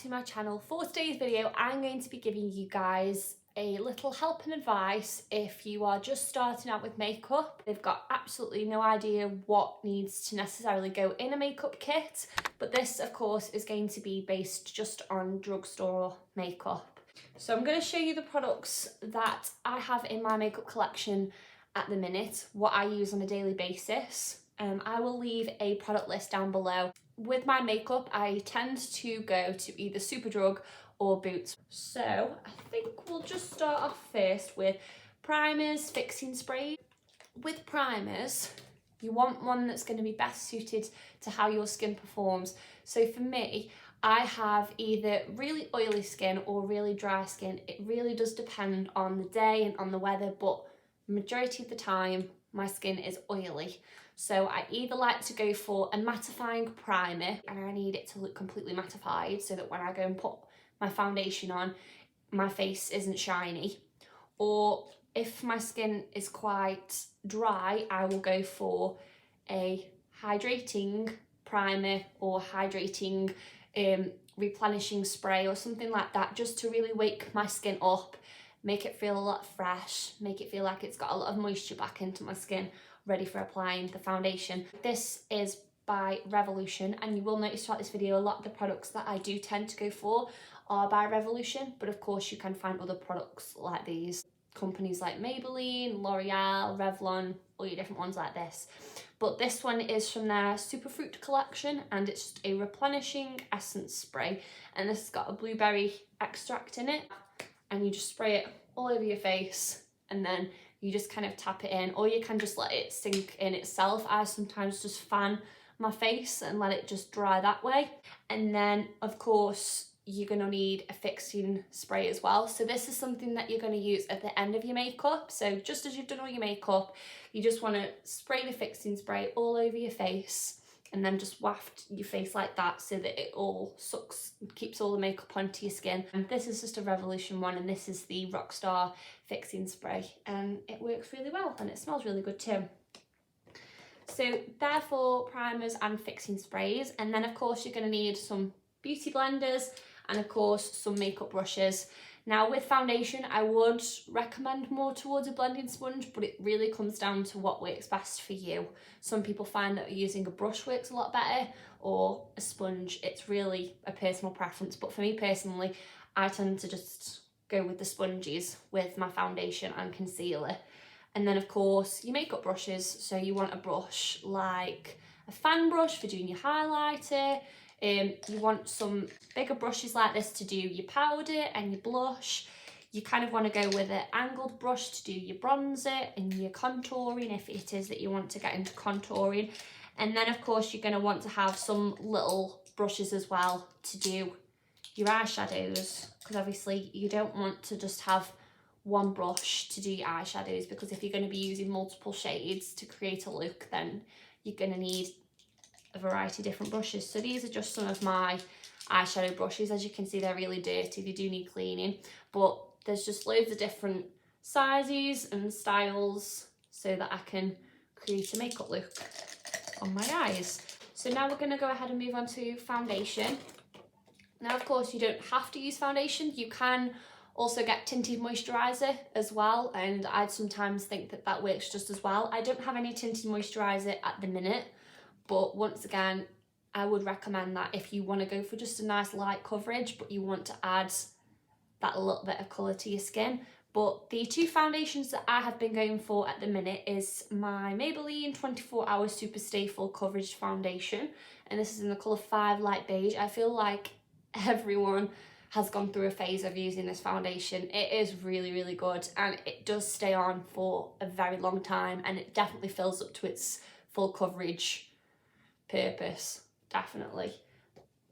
to my channel. For today's video, I'm going to be giving you guys a little help and advice if you are just starting out with makeup. They've got absolutely no idea what needs to necessarily go in a makeup kit, but this of course is going to be based just on drugstore makeup. So I'm going to show you the products that I have in my makeup collection at the minute, what I use on a daily basis. I will leave a product list down below. With my makeup, I tend to go to either Superdrug or Boots. So I think we'll just start off first with primers, fixing sprays. With primers, you want one that's going to be best suited to how your skin performs. So for me, I have either really oily skin or really dry skin. It really does depend on the day and on the weather, but majority of the time my skin is oily. So I either like to go for a mattifying primer, and I need it to look completely mattified so that when I go and put my foundation on, my face isn't shiny. Or if my skin is quite dry, I will go for a hydrating primer or hydrating replenishing spray or something like that, just to really wake my skin up, make it feel a lot fresh, make it feel like it's got a lot of moisture back into my skin, ready for applying the foundation. This is by Revolution, and you will notice throughout this video a lot of the products that I do tend to go for are by Revolution, but of course you can find other products like these. Companies like Maybelline, L'Oreal, Revlon, all your different ones like this. But this one is from their Superfruit collection, and it's just a replenishing essence spray, and this has got a blueberry extract in it, and you just spray it all over your face, and then you just kind of tap it in, or you can just let it sink in itself. I sometimes just fan my face and let it just dry that way. And then of course you're going to need a fixing spray as well. So this is something that you're going to use at the end of your makeup. So just as you've done all your makeup, you just want to spray the fixing spray all over your face, and then just waft your face like that so that it all sucks, keeps all the makeup onto your skin. And this is just a Revolution one, and this is the Rockstar fixing spray, and it works really well and it smells really good too. So therefore primers and fixing sprays, and then of course you're going to need some beauty blenders and of course some makeup brushes. Now with foundation, I would recommend more towards a blending sponge, but it really comes down to what works best for you. Some people find that using a brush works a lot better, or a sponge. It's really a personal preference, but for me personally, I tend to just go with the sponges with my foundation and concealer. And then of course your makeup brushes, so you want a brush like a fan brush for doing your highlighter. You want some bigger brushes like this to do your powder and your blush. You kind of want to go with an angled brush to do your bronzer and your contouring, if it is that you want to get into contouring. And then of course you're going to want to have some little brushes as well to do your eyeshadows, because obviously you don't want to just have one brush to do your eyeshadows, because if you're going to be using multiple shades to create a look, then you're going to need a variety of different brushes. So these are just some of my eyeshadow brushes. As you can see, they're really dirty, they do need cleaning, but there's just loads of different sizes and styles so that I can create a makeup look on my eyes. So now we're going to go ahead and move on to foundation. Now of course you don't have to use foundation, you can also get tinted moisturiser as well, and I'd sometimes think that that works just as well. I don't have any tinted moisturiser at the minute, but once again, I would recommend that if you want to go for just a nice light coverage, but you want to add that little bit of colour to your skin. But the two foundations that I have been going for at the minute is my Maybelline 24 Hour SuperStay Full Coverage Foundation, and this is in the colour 5 Light Beige. I feel like everyone has gone through a phase of using this foundation. It is really, really good, and it does stay on for a very long time, and it definitely fills up to its full coverage purpose, definitely.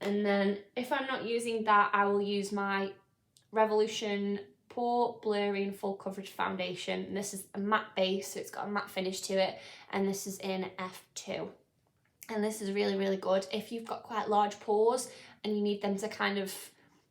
And then if I'm not using that, I will use my Revolution Pore Blurring Full Coverage Foundation, and this is a matte base, so it's got a matte finish to it, and this is in F2. And this is really, really good if you've got quite large pores and you need them to kind of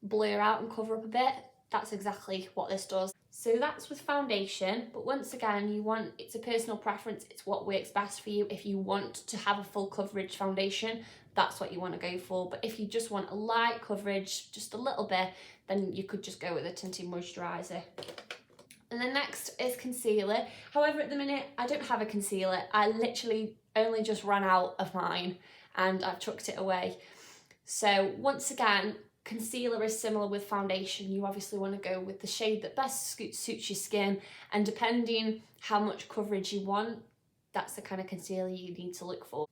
blur out and cover up a bit. That's exactly what this does. So that's with foundation, but once again, it's a personal preference, it's what works best for you. If you want to have a full coverage foundation, that's what you want to go for. But if you just want a light coverage, just a little bit, then you could just go with a tinted moisturiser. And then next is concealer. However, at the minute, I don't have a concealer. I literally only just ran out of mine and I've chucked it away. So once again, concealer is similar with foundation. You obviously want to go with the shade that best suits your skin, and depending how much coverage you want, that's the kind of concealer you need to look for.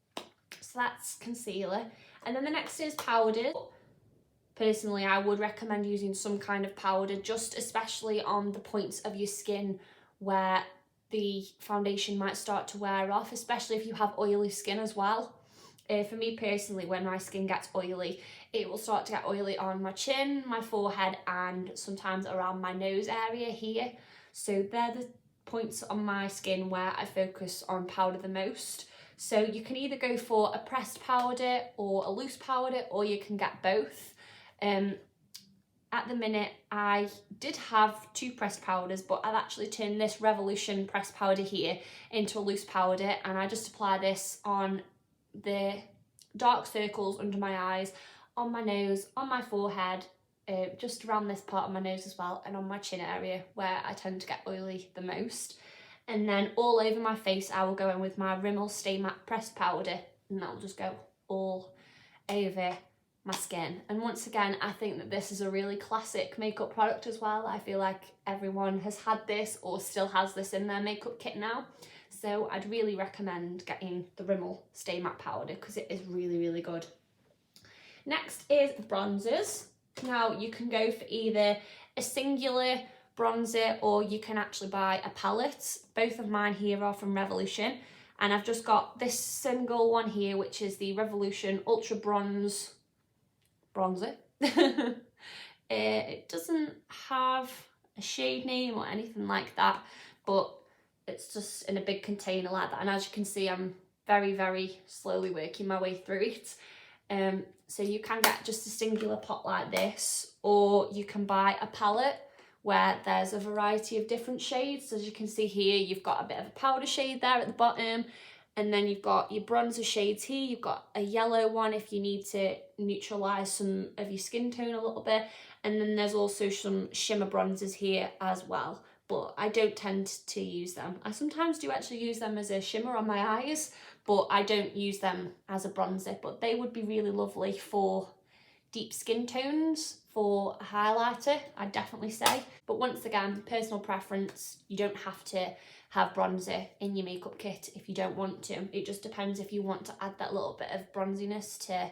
So that's concealer. And then the next is powder. Personally, I would recommend using some kind of powder, just especially on the points of your skin where the foundation might start to wear off, especially if you have oily skin as well. For me personally, when my skin gets oily, it will start to get oily on my chin, my forehead, and sometimes around my nose area here. So they're the points on my skin where I focus on powder the most. So you can either go for a pressed powder or a loose powder, or you can get both. At the minute, I did have 2 pressed powders, but I've actually turned this Revolution pressed powder here into a loose powder, and I just apply this on the dark circles under my eyes, on my nose, on my forehead, just around this part of my nose as well, and on my chin area where I tend to get oily the most. And then all over my face, I will go in with my Rimmel Stay Matte pressed powder, and that will just go all over my skin. And once again, I think that this is a really classic makeup product as well. I feel like everyone has had this or still has this in their makeup kit now. So I'd really recommend getting the Rimmel Stay Matte powder because it is really, really good. Next is bronzers. Now you can go for either a singular bronzer or you can actually buy a palette. Both of mine here are from Revolution, and I've just got this single one here, which is the Revolution Ultra Bronze bronzer. It doesn't have a shade name or anything like that, but it's just in a big container like that, and as you can see, I'm very, very slowly working my way through it. So you can get just a singular pot like this, or you can buy a palette where there's a variety of different shades. As you can see here, you've got a bit of a powder shade there at the bottom, and then you've got your bronzer shades here. You've got a yellow one if you need to neutralise some of your skin tone a little bit, and then there's also some shimmer bronzers here as well, but I don't tend to use them. I sometimes do actually use them as a shimmer on my eyes, but I don't use them as a bronzer, but they would be really lovely for deep skin tones, for a highlighter, I'd definitely say. But once again, personal preference, you don't have to have bronzer in your makeup kit if you don't want to. It just depends if you want to add that little bit of bronziness to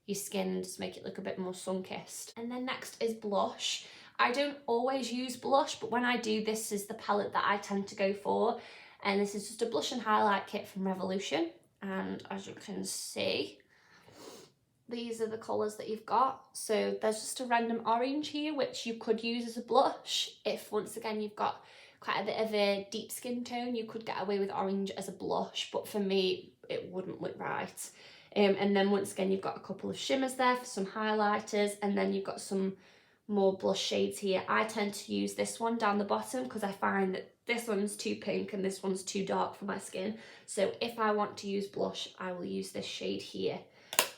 your skin, just make it look a bit more sun-kissed. And then next is blush. I don't always use blush, but when I do, this is the palette that I tend to go for. And this is just a blush and highlight kit from Revolution. And as you can see, these are the colours that you've got. So there's just a random orange here, which you could use as a blush. If, once again, you've got quite a bit of a deep skin tone, you could get away with orange as a blush. But for me, it wouldn't look right. And then once again, you've got a couple of shimmers there for some highlighters. And then you've got some more blush shades here. I tend to use this one down the bottom because I find that this one's too pink and this one's too dark for my skin. So if I want to use blush, I will use this shade here.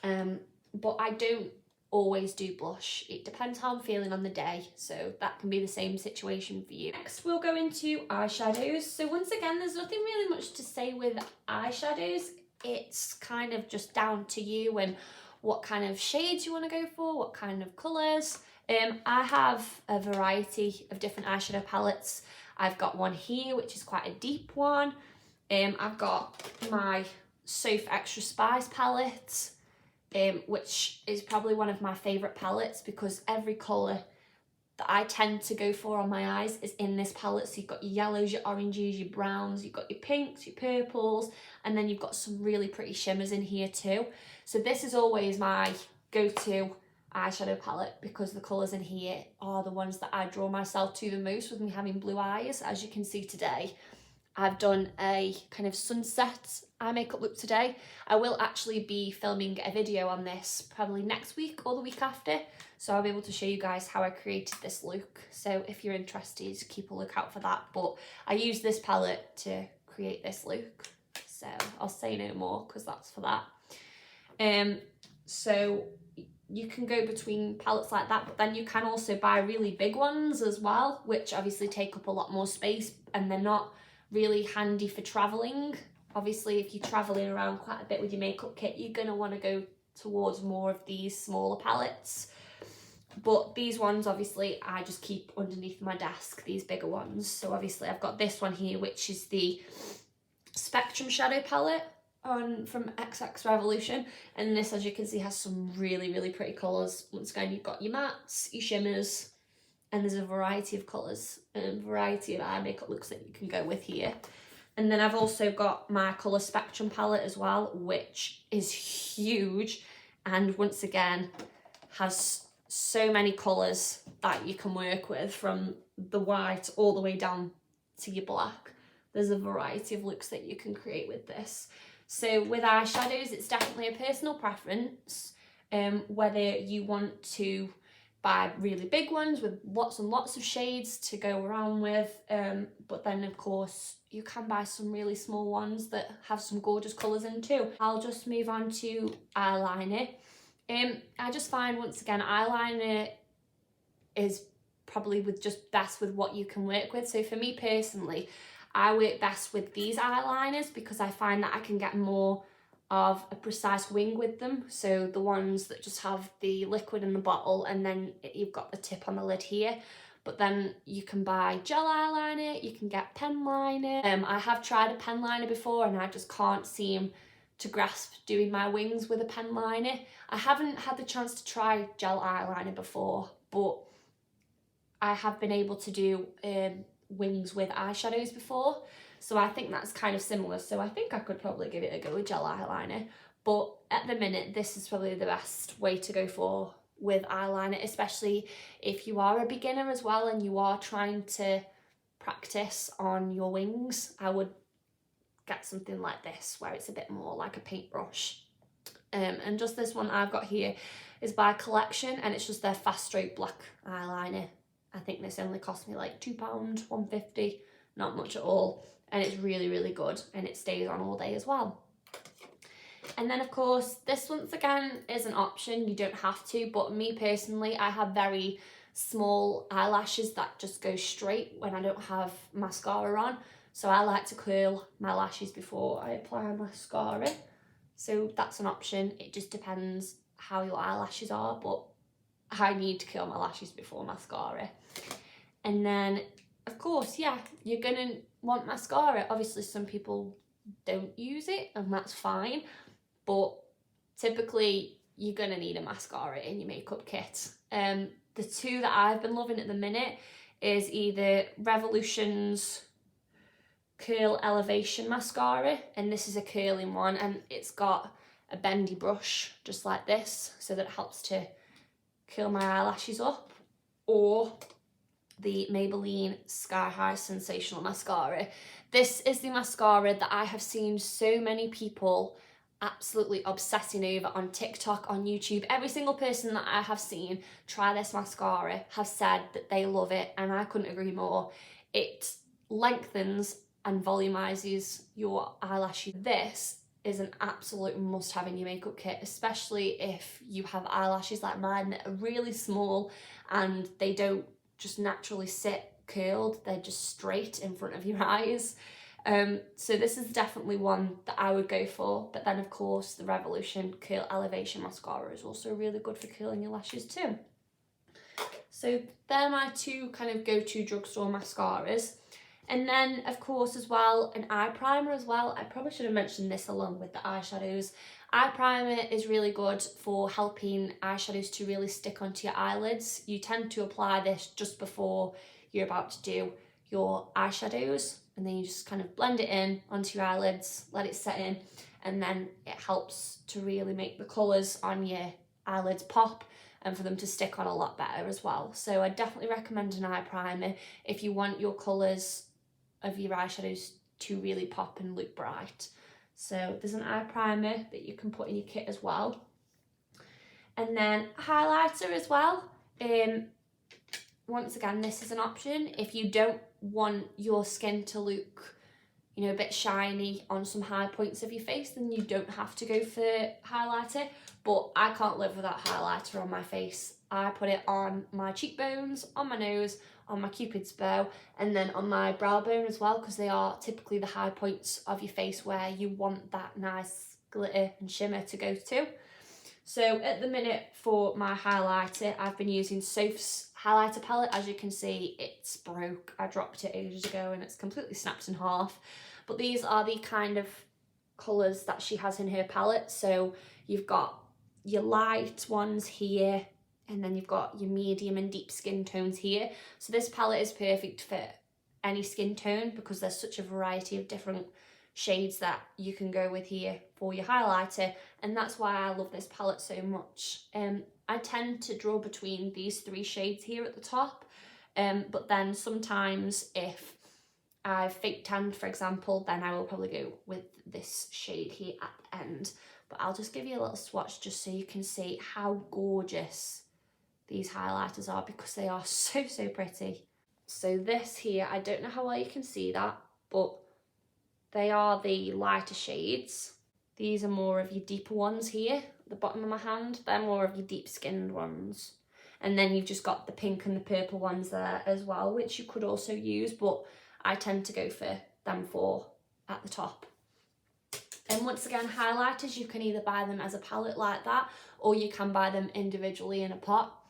But I don't always do blush. It depends how I'm feeling on the day. So that can be the same situation for you. Next, we'll go into eyeshadows. So once again, there's nothing really much to say with eyeshadows. It's kind of just down to you and what kind of shades you want to go for, what kind of colours. I have a variety of different eyeshadow palettes. I've got one here, which is quite a deep one. I've got my SophX Spice palette, which is probably one of my favourite palettes because every colour that I tend to go for on my eyes is in this palette. So you've got your yellows, your oranges, your browns, you've got your pinks, your purples, and then you've got some really pretty shimmers in here too. So this is always my go-to eyeshadow palette because the colours in here are the ones that I draw myself to the most with me having blue eyes. As you can see today, I've done a kind of sunset eye makeup look today. I will actually be filming a video on this probably next week or the week after, so I'll be able to show you guys how I created this look. So if you're interested, keep a lookout for that. But I use this palette to create this look, so I'll say no more because that's for that. So you can go between palettes like that, but then you can also buy really big ones as well, which obviously take up a lot more space, and they're not really handy for traveling. Obviously, if you're traveling around quite a bit with your makeup kit, you're going to want to go towards more of these smaller palettes. But these ones, obviously, I just keep underneath my desk, these bigger ones. So obviously I've got this one here, which is the Spectrum Shadow palette from XXRevolution. And this, as you can see, has some really, really pretty colours. Once again, you've got your mattes, your shimmers, and there's a variety of colours and variety of eye makeup looks that you can go with here. And then I've also got my Colour Spectrum palette as well, which is huge. And once again, has so many colours that you can work with, from the white all the way down to your black. There's a variety of looks that you can create with this. So with eyeshadows, it's definitely a personal preference, whether you want to buy really big ones with lots and lots of shades to go around with, but then of course you can buy some really small ones that have some gorgeous colours in too. I'll just move on to eyeliner. I just find, once again, eyeliner is probably best with what you can work with. So for me personally, I work best with these eyeliners because I find that I can get more of a precise wing with them. So the ones that just have the liquid in the bottle and then you've got the tip on the lid here. But then you can buy gel eyeliner, you can get pen liner. I have tried a pen liner before and I just can't seem to grasp doing my wings with a pen liner. I haven't had the chance to try gel eyeliner before, but I have been able to do wings with eyeshadows before, so I think that's kind of similar. So I think I could probably give it a go with gel eyeliner, but at the minute this is probably the best way to go for with eyeliner, especially if you are a beginner as well and you are trying to practice on your wings. I would get something like this where it's a bit more like a paintbrush. And just this one I've got here is by Collection, and it's just their fast stroke black eyeliner. I think this only cost me like £2, £1.50, not much at all, and it's really, really good, and it stays on all day as well. And then of course this, once again, is an option, you don't have to, but me personally, I have very small eyelashes that just go straight when I don't have mascara on. So I like to curl my lashes before I apply mascara. So that's an option. It just depends how your eyelashes are, but I need to curl my lashes before mascara. And then, of course, yeah, you're gonna want mascara. Obviously, some people don't use it, and that's fine. But typically, you're gonna need a mascara in your makeup kit. The two that I've been loving at the minute is either Revolution's Curl Elevation mascara, and this is a curling one, and it's got a bendy brush just like this, so that it helps to curl my eyelashes up, or the Maybelline Sky High Sensational mascara. This is the mascara that I have seen so many people absolutely obsessing over on TikTok, on YouTube. Every single person that I have seen try this mascara have said that they love it, and I couldn't agree more. It lengthens and volumizes your eyelashes. This is an absolute must-have in your makeup kit, especially if you have eyelashes like mine that are really small and they don't just naturally sit curled, they're just straight in front of your eyes. So this is definitely one that I would go for. But then of course the Revolution Curl Elevation mascara is also really good for curling your lashes too. So they're my two kind of go-to drugstore mascaras. And then, of course, as well, an eye primer as well. I probably should have mentioned this along with the eyeshadows. Eye primer is really good for helping eyeshadows to really stick onto your eyelids. You tend to apply this just before you're about to do your eyeshadows, and then you just kind of blend it in onto your eyelids, let it set in, and then it helps to really make the colours on your eyelids pop and for them to stick on a lot better as well. So I definitely recommend an eye primer if you want your colours of your eyeshadows to really pop and look bright. So there's an eye primer that you can put in your kit as well. And then highlighter as well. Once again, this is an option if you don't want your skin to look you know, a bit shiny on some high points of your face, then you don't have to go for highlighter. But I can't live without highlighter on my face. I put it on my cheekbones, on my nose, on my cupid's bow, and then on my brow bone as well, because they are typically the high points of your face where you want that nice glitter and shimmer to go to. So at the minute for my highlighter, I've been using Soph's highlighter palette. As you can see, it's broke. I dropped it ages ago and it's completely snapped in half. But these are the kind of colours that she has in her palette. So you've got your light ones here, and then you've got your medium and deep skin tones here. So this palette is perfect for any skin tone because there's such a variety of different shades that you can go with here for your highlighter, and that's why I love this palette so much. I tend to draw between these three shades here at the top, but then sometimes if I've fake tanned, for example, then I will probably go with this shade here at the end. But I'll just give you a little swatch just so you can see how gorgeous these highlighters are, because they are so, so pretty. So this here, I don't know how well you can see that, but they are the lighter shades. These are more of your deeper ones here at the bottom of my hand. They're more of your deep skinned ones. And then you've just got the pink and the purple ones there as well, which you could also use, but I tend to go for them four at the top. And once again, highlighters, you can either buy them as a palette like that, or you can buy them individually in a pot.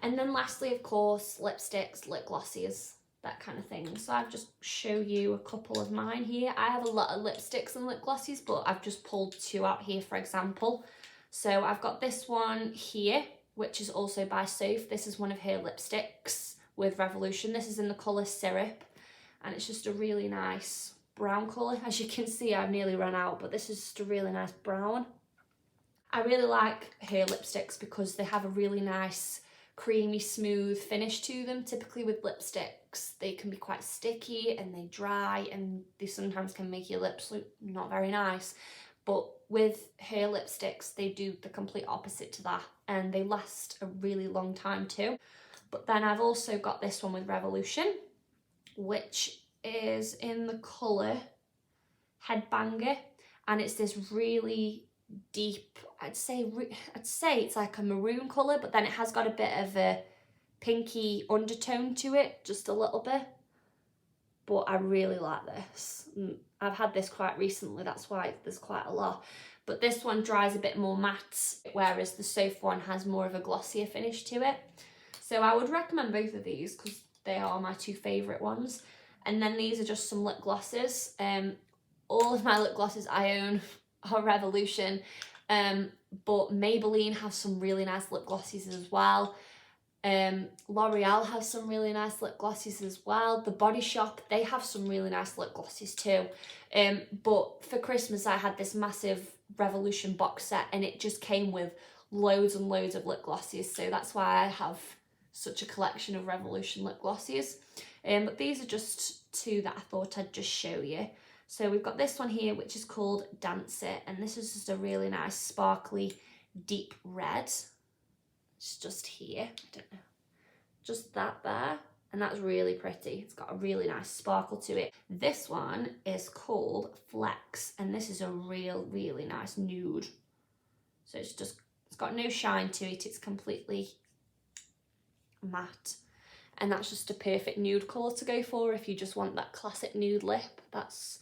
And then lastly, of course, lipsticks, lip glossies, that kind of thing. So I've just show you a couple of mine here. I have a lot of lipsticks and lip glossies, but I've just pulled two out here, for example. So I've got this one here, which is also by Soph. This is one of her lipsticks with Revolution. This is in the colour Syrup, and it's just a really nice brown colour. As you can see, I've nearly run out, but this is just a really nice brown. I really like her lipsticks because they have a really nice creamy smooth finish to them. Typically with lipsticks, they can be quite sticky and they dry, and they sometimes can make your lips look not very nice. But with her lipsticks, they do the complete opposite to that, and they last a really long time too. But then I've also got this one with Revolution, which is in the colour Headbanger, and it's this really deep, I'd say it's like a maroon colour, but then it has got a bit of a pinky undertone to it, just a little bit. But I really like this. I've had this quite recently, that's why there's quite a lot. But this one dries a bit more matte, whereas the Soph one has more of a glossier finish to it. So I would recommend both of these because they are my two favourite ones. And then these are just some lip glosses. All of my lip glosses I own are Revolution, but Maybelline has some really nice lip glossies as well. L'Oreal has some really nice lip glossies as well. The Body Shop, they have some really nice lip glossies too. But for Christmas I had this massive Revolution box set, and it just came with loads and loads of lip glossies, so that's why I have such a collection of Revolution lip glossies. But these are just two that I thought I'd just show you. So we've got this one here, which is called Dancer, and this is just a really nice sparkly deep red. It's just here, I don't know, just that there, and that's really pretty. It's got a really nice sparkle to it. This one is called Flex, and this is a really nice nude. So it's got no shine to it, it's completely matte. And that's just a perfect nude colour to go for if you just want that classic nude lip. That's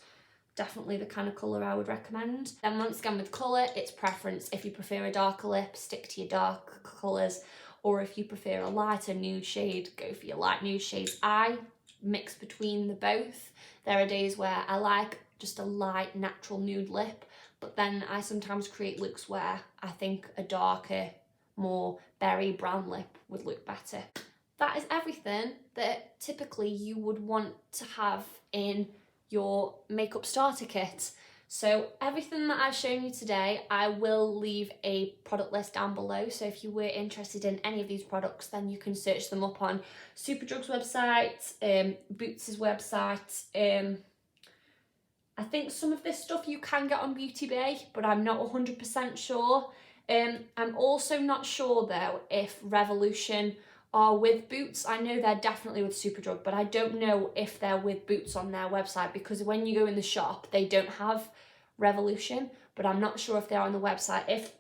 definitely the kind of colour I would recommend. And once again with colour, it's preference. If you prefer a darker lip, stick to your dark colours. Or if you prefer a lighter nude shade, go for your light nude shades. I mix between the both. There are days where I like just a light natural nude lip, but then I sometimes create looks where I think a darker, more berry brown lip would look better. That is everything that typically you would want to have in your makeup starter kit. So everything that I've shown you today, I will leave a product list down below. So if you were interested in any of these products, then you can search them up on Superdrug's website, Boots' website. I think some of this stuff you can get on Beauty Bay, but I'm not 100% sure. I'm also not sure though if Revolution are with Boots. I know they're definitely with Superdrug, but I don't know if they're with Boots on their website, because when you go in the shop, they don't have Revolution, but I'm not sure if they're on the website. If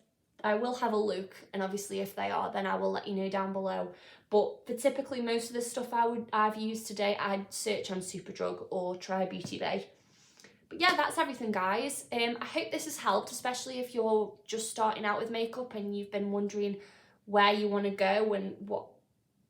I will have a look, and obviously if they are, then I will let you know down below. But for typically most of the stuff I've used today, I'd search on Superdrug or try Beauty Bay. But yeah, that's everything, guys. I hope this has helped, especially if you're just starting out with makeup and you've been wondering where you want to go and what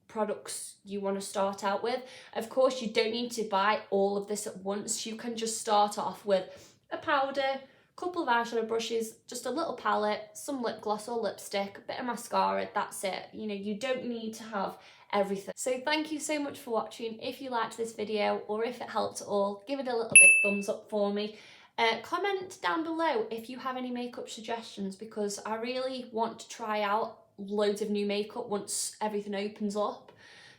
products you want to start out with. Of course, you don't need to buy all of this at once. You can just start off with a powder, a couple of eyeshadow brushes, just a little palette, some lip gloss or lipstick, a bit of mascara, that's it. You know, you don't need to have everything. So thank you so much for watching. If you liked this video or if it helped at all, give it a little bit thumbs up for me. Comment down below if you have any makeup suggestions, because I really want to try out loads of new makeup once everything opens up.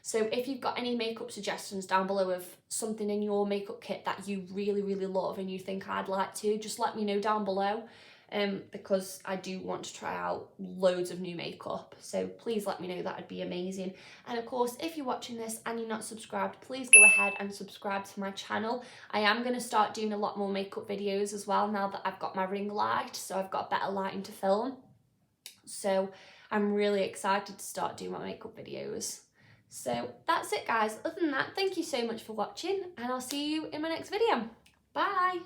So if you've got any makeup suggestions down below of something in your makeup kit that you really love and you think I'd like to, just let me know down below, because I do want to try out loads of new makeup. So please let me know, that would be amazing. And of course, if you're watching this and you're not subscribed, please go ahead and subscribe to my channel. I am going to start doing a lot more makeup videos as well now that I've got my ring light, so I've got better lighting to film. So I'm really excited to start doing my makeup videos. So that's it, guys. Other than that, thank you so much for watching, and I'll see you in my next video. Bye!